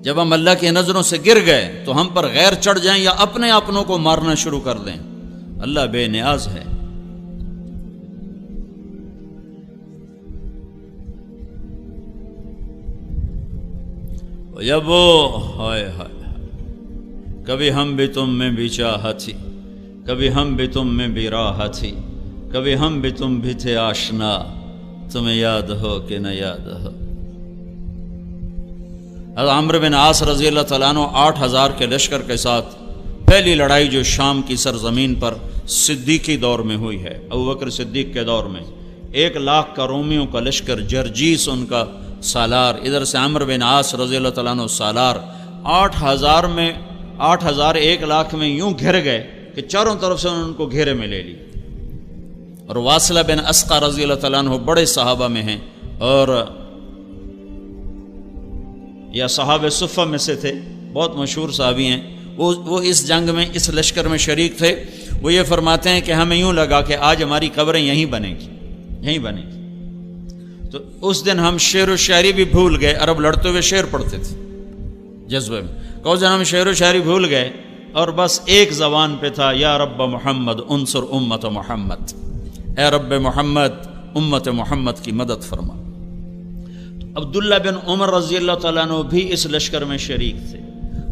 جب ہم اللہ کی نظروں سے گر گئے تو ہم پر غیر چڑھ جائیں یا اپنے اپنوں کو مارنا شروع کر دیں. اللہ بے نیاز ہے. جب وہ ہائے ہائے کبھی ہم بھی تم میں بھی چاہت تھی، کبھی ہم بھی تم میں بھی راہ تھی، کبھی ہم بھی تم بھی تھے آشنا، تمہیں یاد ہو کہ نہ یاد ہو. حضرت عمرو بن عاص رضی اللہ تعالیٰ عنہ 8,000 کے لشکر کے ساتھ پہلی لڑائی جو شام کی سرزمین پر صدیقی دور میں ہوئی ہے، ابوبکر صدیق کے دور میں، 1,00,000 کا رومیوں کا لشکر، جرجیس ان کا سالار، ادھر سے عمرو بن عاص رضی اللہ تعالیٰ عنہ سالار، 8,000 میں 8,000 1,00,000 میں یوں گھر گئے کہ چاروں طرف سے ان کو گھیرے میں لے لی. اور واصلہ بن اسقع رضی اللہ تعالیٰ عنہ بڑے صحابہ میں ہیں اور یا صحابہ صفہ میں سے تھے، بہت مشہور صحابی ہیں. وہ اس جنگ میں، اس لشکر میں شریک تھے. وہ یہ فرماتے ہیں کہ ہمیں یوں لگا کہ آج ہماری قبریں یہیں بنیں گی، یہیں بنیں گی. تو اس دن ہم شعر و شاعری بھی بھول گئے. عرب لڑتے ہوئے شعر پڑھتے تھے جذبے میں. کہ اس دن ہم شعر و شاعری بھول گئے اور بس ایک زبان پہ تھا، یا رب محمد انصر امت محمد، اے رب محمد امت محمد کی مدد فرما. عبداللہ بن عمر رضی اللہ تعالیٰ عنہ بھی اس لشکر میں شریک تھے.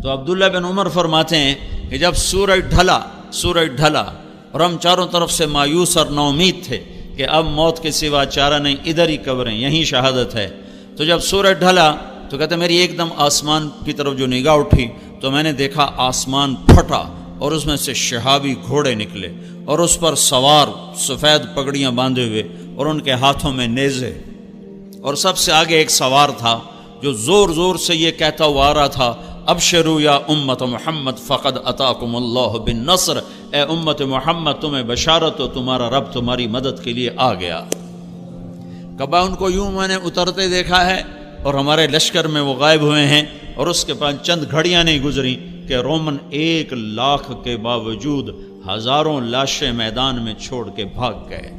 تو عبداللہ بن عمر فرماتے ہیں کہ جب سورج ڈھلا اور ہم چاروں طرف سے مایوس اور ناامید تھے کہ اب موت کے سوا چارہ نہیں، ادھر ہی قبریں، یہیں شہادت ہے. تو جب سورج ڈھلا تو کہتے میری ایک دم آسمان کی طرف جو نگاہ اٹھی تو میں نے دیکھا آسمان پھٹا اور اس میں سے شہابی گھوڑے نکلے اور اس پر سوار سفید پگڑیاں باندھے ہوئے اور ان کے ہاتھوں میں نیزے، اور سب سے آگے ایک سوار تھا جو زور زور سے یہ کہتا ہوا آ رہا تھا، ابشروا یا امت محمد فقد اتاکم اللہ بالنصر، اے امت محمد تمہیں بشارت ہو، تمہارا رب تمہاری مدد کے لیے آ گیا. کبا ان کو یوں میں نے اترتے دیکھا ہے اور ہمارے لشکر میں وہ غائب ہوئے ہیں، اور اس کے پاس چند گھڑیاں نہیں گزری کہ رومن 1,00,000 کے باوجود ہزاروں لاشیں میدان میں چھوڑ کے بھاگ گئے.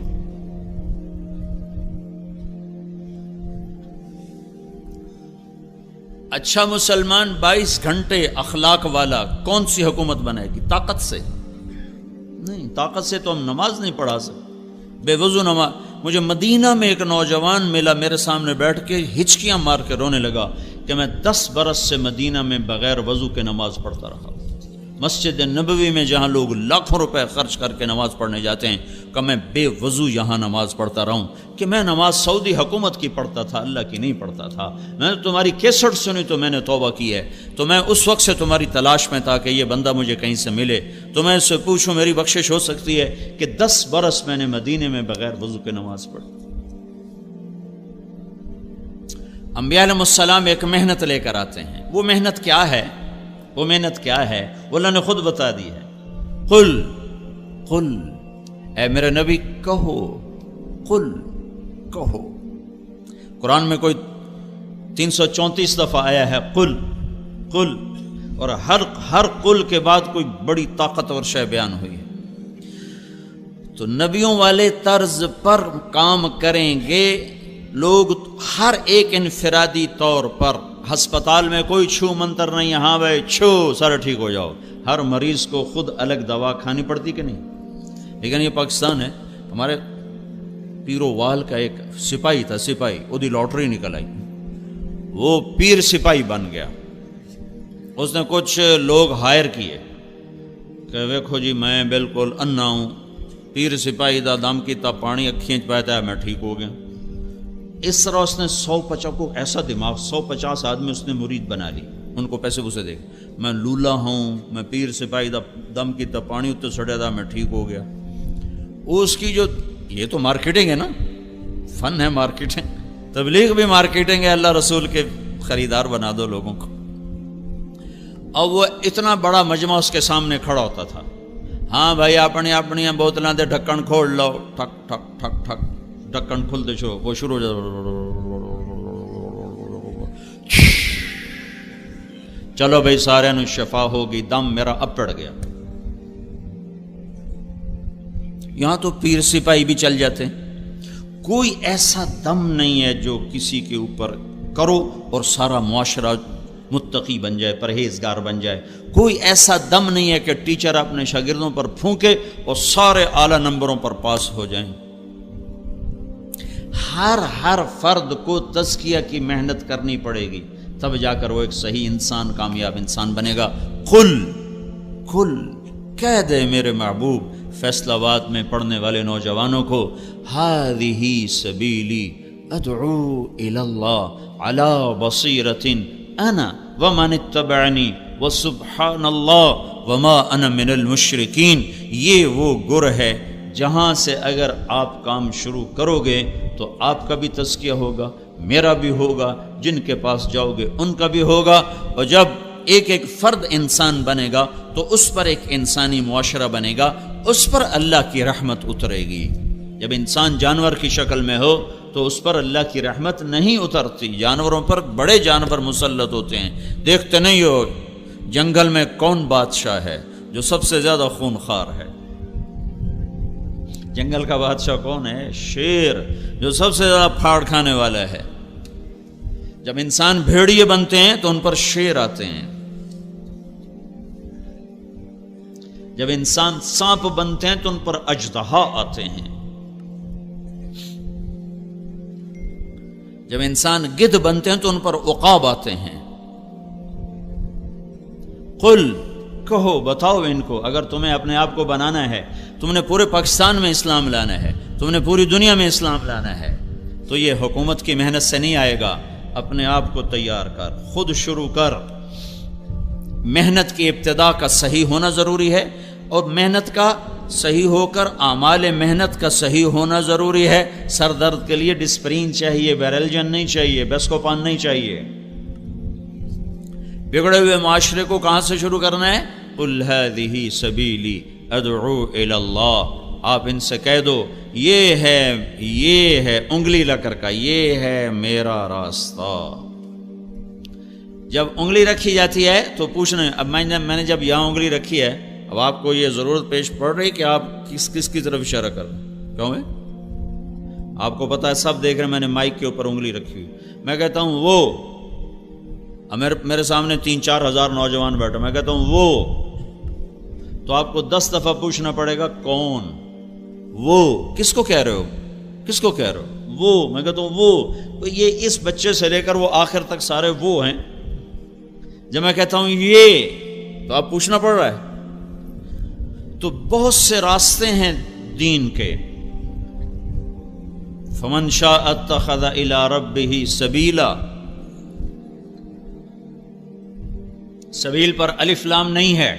اچھا مسلمان 22 گھنٹے اخلاق والا کون سی حکومت بنائے گی؟ طاقت سے نہیں، طاقت سے تو ہم نماز نہیں پڑھا سکتے. بے وضو نماز. مجھے مدینہ میں ایک نوجوان ملا، میرے سامنے بیٹھ کے ہچکیاں مار کے رونے لگا کہ میں 10 برس سے مدینہ میں بغیر وضو کے نماز پڑھتا رہا. مسجد نبوی میں جہاں لوگ لاکھوں روپے خرچ کر کے نماز پڑھنے جاتے ہیں کہ میں بے وضو یہاں نماز پڑھتا رہا ہوں. کہ میں نماز سعودی حکومت کی پڑھتا تھا، اللہ کی نہیں پڑھتا تھا. میں نے تمہاری کیسٹ سنی تو میں نے توبہ کی ہے. تو میں اس وقت سے تمہاری تلاش میں تھا کہ یہ بندہ مجھے کہیں سے ملے تو میں اس سے پوچھوں میری بخشش ہو سکتی ہے کہ 10 برس میں نے مدینے میں بغیر وضو کے نماز پڑھی. انبیاء علیہ السلام ایک محنت لے کر آتے ہیں. وہ محنت کیا ہے؟ وہ محنت کیا ہے؟ وہ اللہ نے خود بتا دی ہے. قل اے میرے نبی کہو، قل کہو. قرآن میں کوئی 334 دفعہ آیا ہے قل قل، اور ہر قل کے بعد کوئی بڑی طاقتور شے بیان ہوئی ہے. تو نبیوں والے طرز پر کام کریں گے لوگ. ہر ایک انفرادی طور پر ہسپتال میں کوئی چھو منتر نہیں ہے، ہاں بھائی چھو سارا ٹھیک ہو جاؤ. ہر مریض کو خود الگ دوا کھانی پڑتی کہ نہیں؟ لیکن یہ پاکستان ہے. ہمارے پیرو وال کا ایک سپاہی تھا، سپاہی وہ لاٹری نکل آئی، وہ پیر سپاہی بن گیا. اس نے کچھ لوگ ہائر کیے کہ ویکھو جی میں بالکل انا ہوں، پیر سپاہی دا دم کیتا پانی کھینچ پاتا ہے، میں ٹھیک ہو گیا. اس طرح اس نے 150 کو ایسا دماغ 150 آدمی اس نے مرید بنا لی. ان کو پیسے پوسے دے میں لولا ہوں، میں پیر سپاہی دا دم کی تا پانی اتنے سڑیا تھا، میں ٹھیک ہو گیا. اس کی جو یہ تو مارکیٹنگ ہے نا، فن ہے مارکیٹنگ. تبلیغ بھی مارکیٹنگ ہے. اللہ رسول کے خریدار بنا دو لوگوں کو. اب وہ اتنا بڑا مجمع اس کے سامنے کھڑا ہوتا تھا. ہاں بھائی اپنی بوتلاں دے ڈھکن کھول لو، ٹھک ٹھک ٹھک ٹھک ڈھکن کھلتے چھو، وہ شروع ہو جاتا. چلو بھائی سارے نو شفا ہوگی. دم میرا اب پڑ گیا. یہاں تو پیر سپاہی بھی چل جاتے. کوئی ایسا دم نہیں ہے جو کسی کے اوپر کرو اور سارا معاشرہ متقی بن جائے، پرہیزگار بن جائے۔ کوئی ایسا دم نہیں ہے کہ ٹیچر اپنے شاگردوں پر پھونکے اور سارے اعلیٰ نمبروں پر پاس ہو جائیں۔ ہر فرد کو تزکیہ کی محنت کرنی پڑے گی، تب جا کر وہ ایک صحیح انسان، کامیاب انسان بنے گا۔ قل کہہ دے میرے محبوب فیصل آباد میں پڑھنے والے نوجوانوں کو، ہذہ سبیلی ادعو الی اللہ علی بصیرۃ انا ومن اتبعنی وسبحان اللہ وما انا من المشرکین۔ یہ وہ گر ہے جہاں سے اگر آپ کام شروع کرو گے تو آپ کا بھی تزکیہ ہوگا، میرا بھی ہوگا، جن کے پاس جاؤ گے ان کا بھی ہوگا، اور جب ایک ایک فرد انسان بنے گا تو اس پر ایک انسانی معاشرہ بنے گا، اس پر اللہ کی رحمت اترے گی۔ جب انسان جانور کی شکل میں ہو تو اس پر اللہ کی رحمت نہیں اترتی۔ جانوروں پر بڑے جانور مسلط ہوتے ہیں، دیکھتے نہیں ہو جنگل میں کون بادشاہ ہے جو سب سے زیادہ خونخوار ہے؟ جنگل کا بادشاہ کون ہے؟ شیر، جو سب سے زیادہ پھاڑ کھانے والا ہے۔ جب انسان بھیڑیے بنتے ہیں تو ان پر شیر آتے ہیں، جب انسان سانپ بنتے ہیں تو ان پر اژدہا آتے ہیں، جب انسان گدھ بنتے ہیں تو ان پر عقاب آتے ہیں۔ قل کہو، بتاؤ ان کو، اگر تمہیں اپنے آپ کو بنانا ہے، تم نے پورے پاکستان میں اسلام لانا ہے، تم نے پوری دنیا میں اسلام لانا ہے، تو یہ حکومت کی محنت سے نہیں آئے گا۔ اپنے آپ کو تیار کر، خود شروع کر۔ محنت کی ابتدا کا صحیح ہونا ضروری ہے، اور محنت کا صحیح ہو کر اعمال محنت کا صحیح ہونا ضروری ہے۔ سر درد کے لیے ڈسپرین چاہیے، بیرلجن نہیں چاہیے، بیسکوپان نہیں چاہیے۔ بگڑے ہوئے معاشرے کو کہاں سے شروع کرنا ہے؟ قل ہذہ سبیلی ادعو الی اللہ۔ آپ ان سے کہہ دو یہ ہے انگلی لا کر کا، یہ ہے میرا راستہ۔ جب انگلی رکھی جاتی ہے تو پوچھنا، اب میں نے جب یہاں انگلی رکھی ہے، اب آپ کو یہ ضرورت پیش پڑ رہی کہ آپ کس کی طرف اشارہ کر رہے ہیں؟ کیوں ہے؟ آپ کو پتا ہے، سب دیکھ رہے ہیں، میں نے مائک کے اوپر انگلی رکھی ہوئی، میں کہتا ہوں وہ، میرے سامنے 3-4 ہزار نوجوان بیٹھے، میں کہتا ہوں وہ، تو آپ کو 10 دفعہ پوچھنا پڑے گا کون وہ، کس کو کہہ رہے ہو، کس کو کہہ رہے ہو؟ وہ، میں کہتا ہوں وہ، یہ اس بچے سے لے کر وہ آخر تک سارے وہ ہیں۔ جب میں کہتا ہوں یہ، تو آپ پوچھنا پڑ رہا ہے۔ تو بہت سے راستے ہیں دین کے۔ فمن شاء اتخذ الی ربہ سبیلا، سبیل پر الف لام نہیں ہے،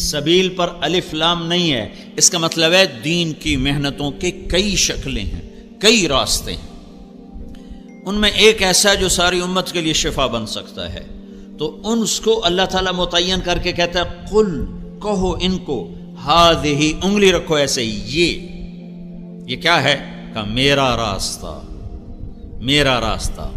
سبیل پر الف لام نہیں ہے، اس کا مطلب ہے دین کی محنتوں کے کئی شکلیں ہیں، کئی راستے ہیں، ان میں ایک ایسا جو ساری امت کے لیے شفا بن سکتا ہے، تو ان کو اللہ تعالیٰ متعین کر کے کہتا ہے قل، کہو ان کو، ہذہ، انگلی رکھو ایسے، یہ کیا ہے؟ کہ میرا راستہ، میرا راستہ۔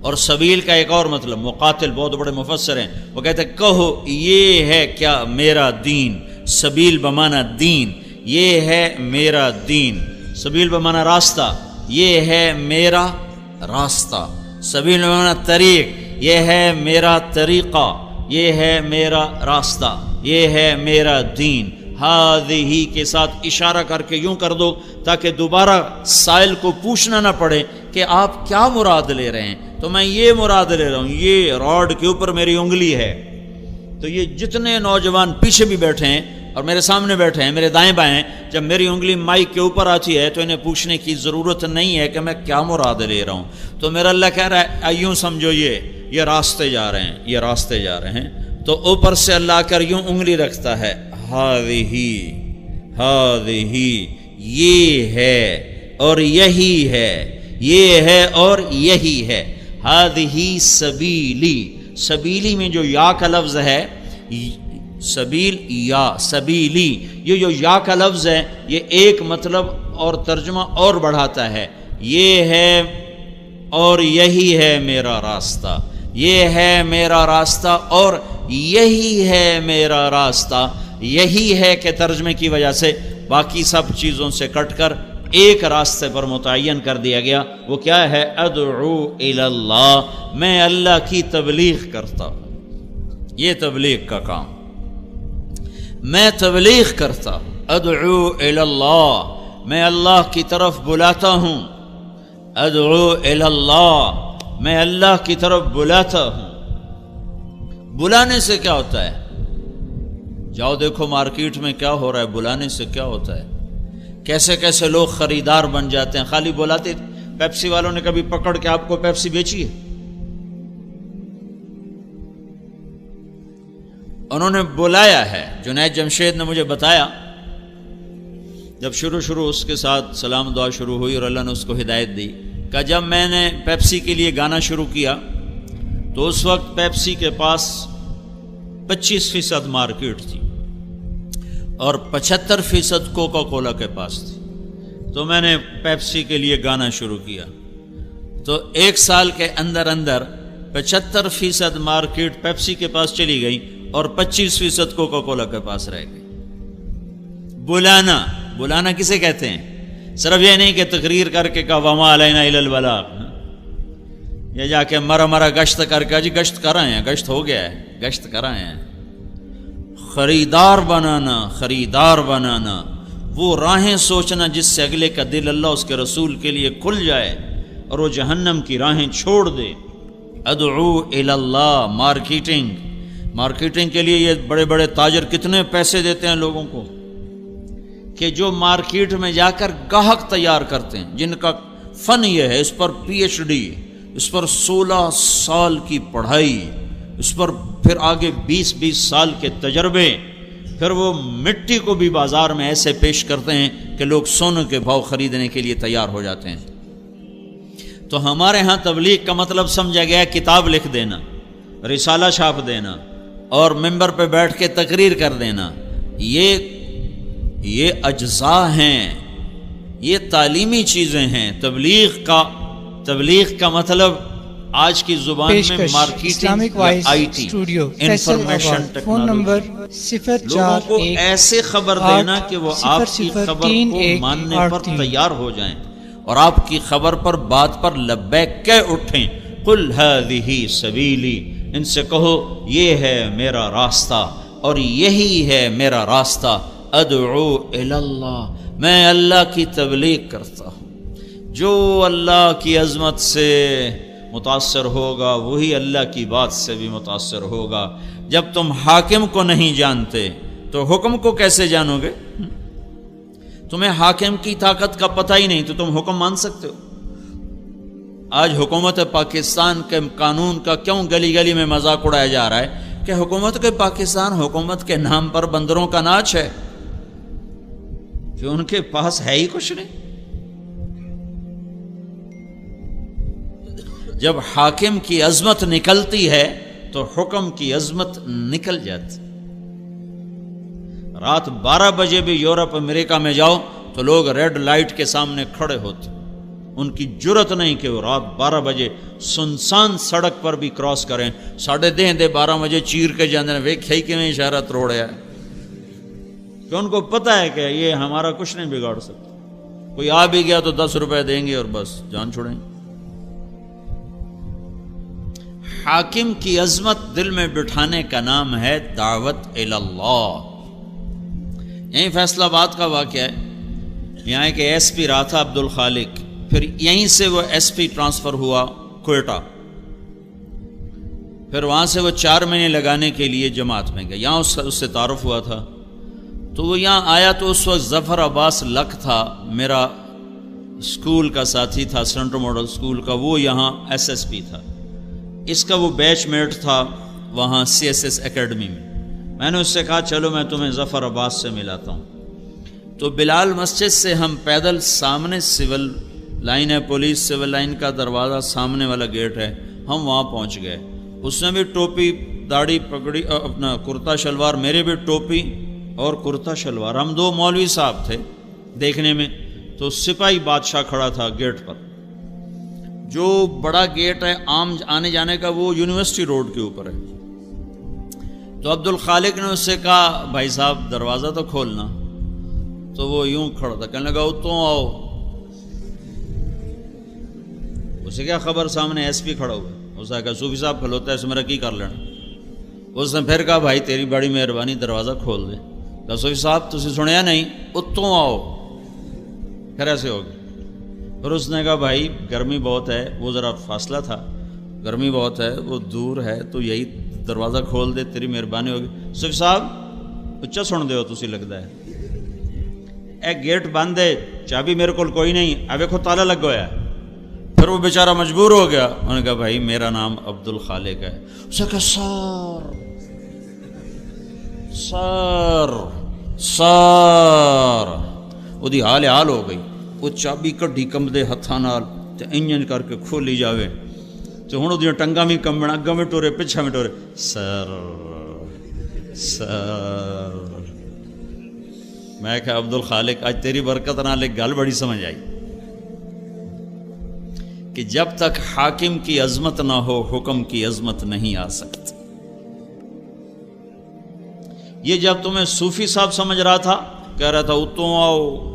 اور سبیل کا ایک اور مطلب، مقاتل بہت بڑے مفسر ہیں، وہ کہتے ہیں کہو یہ ہے کیا؟ میرا دین۔ سبیل بمانا دین، یہ ہے میرا دین۔ سبیل بمانا راستہ، یہ ہے میرا راستہ۔ سبیل بمانا طریق، یہ ہے میرا طریقہ، یہ ہے میرا راستہ، یہ ہے میرا دین۔ ہذہ کے ساتھ اشارہ کر کے یوں کر دو تاکہ دوبارہ سائل کو پوچھنا نہ پڑے کہ آپ کیا مراد لے رہے ہیں، تو میں یہ مراد لے رہا ہوں، یہ راڈ کے اوپر میری انگلی ہے۔ تو یہ جتنے نوجوان پیچھے بھی بیٹھے ہیں اور میرے سامنے بیٹھے ہیں، میرے دائیں بائیں، جب میری انگلی مائک کے اوپر آتی ہے تو انہیں پوچھنے کی ضرورت نہیں ہے کہ میں کیا مراد لے رہا ہوں۔ تو میرا اللہ کہہ رہا ہے یوں سمجھو، یہ راستے جا رہے ہیں، یہ راستے جا رہے ہیں۔ تو اوپر سے اللہ آ کر یوں انگلی رکھتا ہے، ہذہ، یہ ہے اور یہی ہے، یہ ہے اور یہی ہے۔ ہذہ سبیلی، سبیلی میں جو یا کا لفظ ہے، سبیل یا سبیلی، یہ جو یا کا لفظ ہے یہ ایک مطلب اور ترجمہ اور بڑھاتا ہے، یہ ہے اور یہی ہے میرا راستہ، یہ ہے میرا راستہ اور یہی ہے میرا راستہ۔ یہی ہے کہ ترجمے کی وجہ سے باقی سب چیزوں سے کٹ کر ایک راستے پر متعین کر دیا گیا، وہ کیا ہے؟ ادعو الی اللہ، میں اللہ کی تبلیغ کرتا ہوں، یہ تبلیغ کا کام، میں تبلیغ کرتا ہوں، ادعو الی اللہ، میں اللہ کی طرف بلاتا ہوں، ادعو الی اللہ، میں اللہ کی طرف بلاتا ہوں۔ بلانے سے کیا ہوتا ہے؟ جاؤ دیکھو مارکیٹ میں کیا ہو رہا ہے، بلانے سے کیا ہوتا ہے، کیسے کیسے لوگ خریدار بن جاتے ہیں۔ خالی بلاتے، پیپسی والوں نے کبھی پکڑ کے آپ کو پیپسی بیچی ہے؟ انہوں نے بلایا ہے۔ جنید جمشید نے مجھے بتایا، جب شروع اس کے ساتھ سلام دعا شروع ہوئی اور اللہ نے اس کو ہدایت دی، کہ جب میں نے پیپسی کے لیے گانا شروع کیا تو اس وقت پیپسی کے پاس 25% مارکیٹ تھی اور 75% کوکا کولا کے پاس تھی۔ تو میں نے پیپسی کے لیے گانا شروع کیا تو 1 سال کے اندر 75% مارکیٹ پیپسی کے پاس چلی گئی اور 25% کوکا کولا کے پاس رہ گئی۔ بلانا کسے کہتے ہیں؟ صرف یہ نہیں کہ تقریر کر کے کہا وما علینا الا البلاغ، یا جا کے مرا گشت کر کے جی گشت کر رہے ہیں، گشت ہو گیا ہے، گشت کر رہے ہیں۔ خریدار بنانا، وہ راہیں سوچنا جس سے اگلے کا دل اللہ اس کے رسول کے لیے کھل جائے اور وہ جہنم کی راہیں چھوڑ دے۔ ادعو الی اللہ، مارکیٹنگ کے لیے یہ بڑے بڑے تاجر کتنے پیسے دیتے ہیں لوگوں کو کہ جو مارکیٹ میں جا کر گاہک تیار کرتے ہیں، جن کا فن یہ ہے، اس پر PhD، اس پر 16 سال کی پڑھائی، اس پر پھر آگے 20 سال کے تجربے، پھر وہ مٹی کو بھی بازار میں ایسے پیش کرتے ہیں کہ لوگ سونے کے بھاؤ خریدنے کے لیے تیار ہو جاتے ہیں۔ تو ہمارے ہاں تبلیغ کا مطلب سمجھا گیا کتاب لکھ دینا، رسالہ چھاپ دینا اور ممبر پہ بیٹھ کے تقریر کر دینا، یہ اجزاء ہیں، یہ تعلیمی چیزیں ہیں۔ تبلیغ کا مطلب آج کی زبان میں مارکیٹنگ، IT، انفارمیشن ٹیکنالوجی، لوگوں کو ایسے خبر دینا کہ وہ آپ کی خبر کو ماننے پر تیار ہو جائیں اور آپ کی خبر پر، بات پر لبیک کہہ اٹھیں۔ قل هذه سبیلی، ان سے کہو یہ ہے میرا راستہ اور یہی ہے میرا راستہ۔ ادعو الی اللہ، میں اللہ کی تبلیغ کرتا ہوں۔ جو اللہ کی عظمت سے متاثر ہوگا وہی اللہ کی بات سے بھی متاثر ہوگا۔ جب تم حاکم کو نہیں جانتے تو حکم کو کیسے جانو گے؟ تمہیں حاکم کی طاقت کا پتہ ہی نہیں تو تم حکم مان سکتے ہو؟ آج حکومت پاکستان کے قانون کا کیوں گلی گلی میں مذاق اڑایا جا رہا ہے کہ حکومت کے پاکستان حکومت کے نام پر بندروں کا ناچ ہے، کہ ان کے پاس ہے ہی کچھ نہیں۔ جب حاکم کی عظمت نکلتی ہے تو حکم کی عظمت نکل جاتی۔ رات 12 بجے بھی یورپ امریکہ میں جاؤ تو لوگ ریڈ لائٹ کے سامنے کھڑے ہوتے، ان کی جرت نہیں کہ وہ رات 12 بجے سنسان سڑک پر بھی کراس کریں۔ 12:30 بجے چیر کے جانے ویکھائی کہ میں اشارہ تروڑیا ہے، کہ ان کو پتہ ہے کہ یہ ہمارا کچھ نہیں بگاڑ سکتا، کوئی آ بھی گیا تو 10 روپے دیں گے اور بس جان چھوڑیں گے۔ حاکم کی عظمت دل میں بٹھانے کا نام ہے دعوت الی اللہ۔ یہیں فیصل آباد کا واقعہ ہے، یہاں ایک SP رہا تھا عبد الخالق، پھر یہیں سے وہ SP ٹرانسفر ہوا کوئٹہ، پھر وہاں سے وہ 4 مہینے لگانے کے لیے جماعت میں گیا، یہاں اس سے تعارف ہوا تھا۔ تو وہ یہاں آیا تو اس وقت ظفر عباس لک تھا، میرا اسکول کا ساتھی تھا، سینٹرل ماڈل اسکول کا، وہ یہاں SSP تھا، اس کا وہ بیچ میٹ تھا وہاں CSS اکیڈمی میں۔ میں نے اس سے کہا چلو میں تمہیں ظفر عباس سے ملاتا ہوں۔ تو بلال مسجد سے ہم پیدل، سامنے سول لائن ہے، پولیس سول لائن کا دروازہ سامنے والا گیٹ ہے، ہم وہاں پہنچ گئے۔ اس نے بھی ٹوپی داڑھی پگڑی، اپنا کرتا شلوار، میرے بھی ٹوپی اور کرتا شلوار، ہم 2 مولوی صاحب تھے دیکھنے میں۔ تو سپاہی بادشاہ کھڑا تھا گیٹ پر، جو بڑا گیٹ ہے عام آنے جانے کا، وہ یونیورسٹی روڈ کے اوپر ہے۔ تو عبد الخالق نے اس سے کہا بھائی صاحب دروازہ تو کھولنا، تو وہ یوں کھڑا تھا، کہنے لگا تو آؤ، اسے کیا خبر سامنے ایس پی کھڑا ہوا ہے، اس نے کہا صوفی صاحب کھلوتا ہے اس میرا کی کر لینا. اس نے پھر کہا بھائی تیری بڑی مہربانی دروازہ کھول دے. کہا صوفی صاحب تسی سنیا نہیں اتوں آؤ. پھر ایسے ہو گیا. پھر اس نے کہا بھائی گرمی بہت ہے، وہ ذرا فاصلہ تھا، گرمی بہت ہے وہ دور ہے تو یہی دروازہ کھول دے تیری مہربانی ہوگی. صوفی صاحب اچھا سن دے ہو تسی لگتا ہے، اے گیٹ بند ہے چابی میرے کو کوئی نہیں، اب دیکھو تالا لگ گیا ہے. پھر وہ بیچارہ مجبور ہو گیا. انہوں نے کہا بھائی میرا نام عبد الخالق ہے. اس نے کہا سار وہ حال ہو گئی. وہ چابی کڈی کمبدے ہتھاں نال تے انجن کر کے کھولی جاوے تے ہن اودیاں ٹنگاں بھی کمبن، اگاں بھی ٹورے پچھا بھی ٹورے. سر میں کہا عبد الخالق آج تیری برکت نال ایک گل بڑی سمجھ آئی کہ جب تک حاکم کی عظمت نہ ہو حکم کی عظمت نہیں آ سکتی. یہ جب تمہیں صوفی صاحب سمجھ رہا تھا، کہہ رہا تھا اتوں آؤ،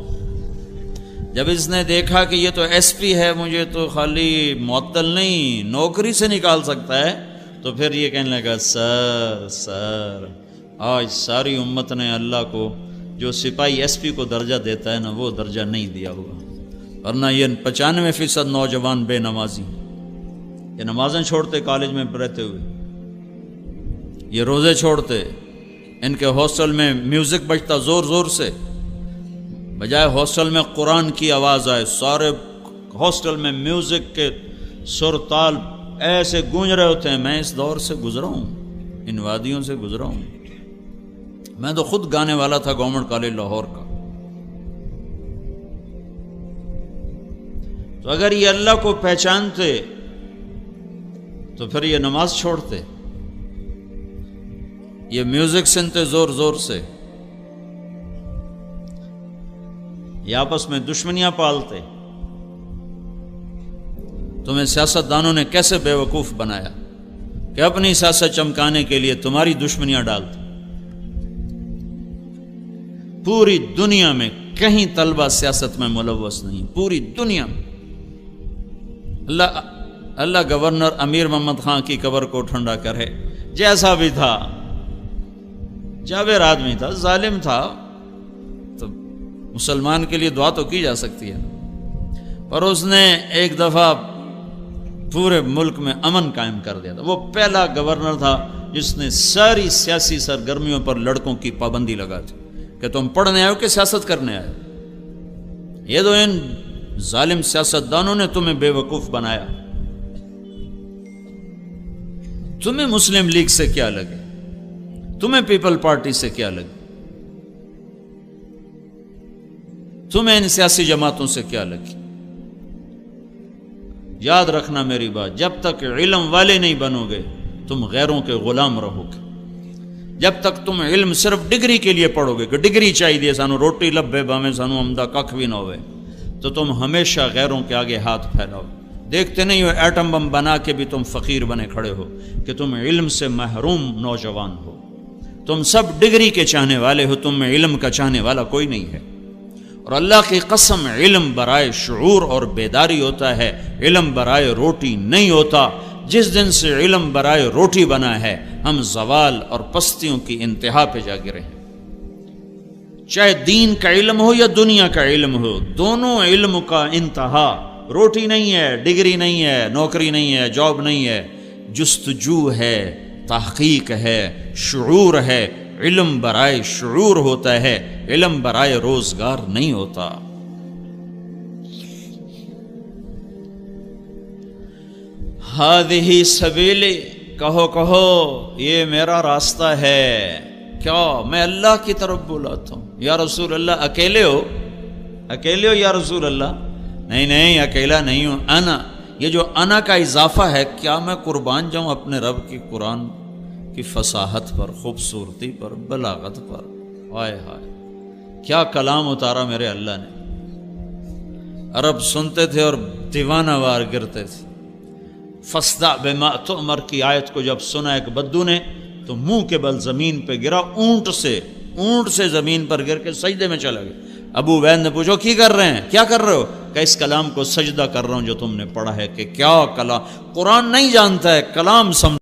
جب اس نے دیکھا کہ یہ تو ایس پی ہے، مجھے تو خالی معطل نہیں نوکری سے نکال سکتا ہے، تو پھر یہ کہنے لگا سر آج ساری امت نے اللہ کو جو سپاہی ایس پی کو درجہ دیتا ہے نا وہ درجہ نہیں دیا ہوا. ورنہ یہ 95% نوجوان بے نمازی، یہ نمازیں چھوڑتے کالج میں رہتے ہوئے، یہ روزے چھوڑتے، ان کے ہاسٹل میں میوزک بجتا زور زور سے، بجائے ہاسٹل میں قرآن کی آواز آئے سارے ہاسٹل میں میوزک کے سر تال ایسے گونج رہے ہوتے ہیں. میں اس دور سے گزرا ہوں، ان وادیوں سے گزرا ہوں. میں تو خود گانے والا تھا گورنمنٹ کالج لاہور کا. تو اگر یہ اللہ کو پہچانتے تو پھر یہ نماز چھوڑتے، یہ میوزک سنتے زور زور سے، یہ آپس میں دشمنیاں پالتے. تمہیں سیاستدانوں نے کیسے بے وقوف بنایا کہ اپنی سیاست چمکانے کے لیے تمہاری دشمنیاں ڈالتے. پوری دنیا میں کہیں طلبہ سیاست میں ملوث نہیں، پوری دنیا میں. اللہ گورنر امیر محمد خان کی قبر کو ٹھنڈا کرے، جیسا بھی تھا جابر آدمی تھا، ظالم تھا، تو مسلمان کے لیے دعا تو کی جا سکتی ہے. اور اس نے ایک دفعہ پورے ملک میں امن قائم کر دیا تھا. وہ پہلا گورنر تھا جس نے ساری سیاسی سرگرمیوں پر لڑکوں کی پابندی لگا دی کہ تم پڑھنے آئے ہو کہ سیاست کرنے آئے ہو. یہ تو ان ظالم سیاستدانوں نے تمہیں بے وقوف بنایا. تمہیں مسلم لیگ سے کیا لگے، تمہیں پیپل پارٹی سے کیا لگے، تمہیں ان سیاسی جماعتوں سے کیا لگی. یاد رکھنا میری بات، جب تک علم والے نہیں بنو گے تم غیروں کے غلام رہو گے. جب تک تم علم صرف ڈگری کے لیے پڑھو گے کہ ڈگری چاہیے سانو روٹی لبے باویں سانو عمدہ ککھ بھی نہ ہوئے، تو تم ہمیشہ غیروں کے آگے ہاتھ پھیلاؤ. دیکھتے نہیں ہو ایٹم بم بنا کے بھی تم فقیر بنے کھڑے ہو کہ تم علم سے محروم نوجوان ہو. تم سب ڈگری کے چاہنے والے ہو، تم میں علم کا چاہنے والا کوئی نہیں ہے. اور اللہ کی قسم علم برائے شعور اور بیداری ہوتا ہے، علم برائے روٹی نہیں ہوتا. جس دن سے علم برائے روٹی بنا ہے ہم زوال اور پستیوں کی انتہا پہ جا گرے ہیں. چاہے دین کا علم ہو یا دنیا کا علم ہو، دونوں علم کا انتہا روٹی نہیں ہے، ڈگری نہیں ہے، نوکری نہیں ہے، جاب نہیں ہے، جستجو ہے، تحقیق ہے، شعور ہے. علم برائے شعور ہوتا ہے، علم برائے روزگار نہیں ہوتا. ہذہ سبیلی، کہو یہ میرا راستہ ہے. کیا میں اللہ کی طرف بلاتا ہوں. یا رسول اللہ اکیلے ہو یا رسول اللہ؟ نہیں اکیلا نہیں ہوں. انا، یہ جو انا کا اضافہ ہے، کیا میں قربان جاؤں اپنے رب کی قرآن کی فصاحت پر، خوبصورتی پر، بلاغت پر. ہائے کیا کلام اتارا میرے اللہ نے. عرب سنتے تھے اور دیوانہ وار گرتے تھے. فاصدع بما تؤمر کی آیت کو جب سنا ایک بدو نے تو منہ کے بل زمین پہ گرا، اونٹ سے زمین پر گر کے سجدے میں چلا گیا. ابو عبید نے پوچھو کی کر رہے ہیں، کیا کر رہے ہو؟ کہ اس کلام کو سجدہ کر رہا ہوں جو تم نے پڑھا ہے۔ کہ کیا کلام، قرآن نہیں جانتا ہے، کلام سمجھ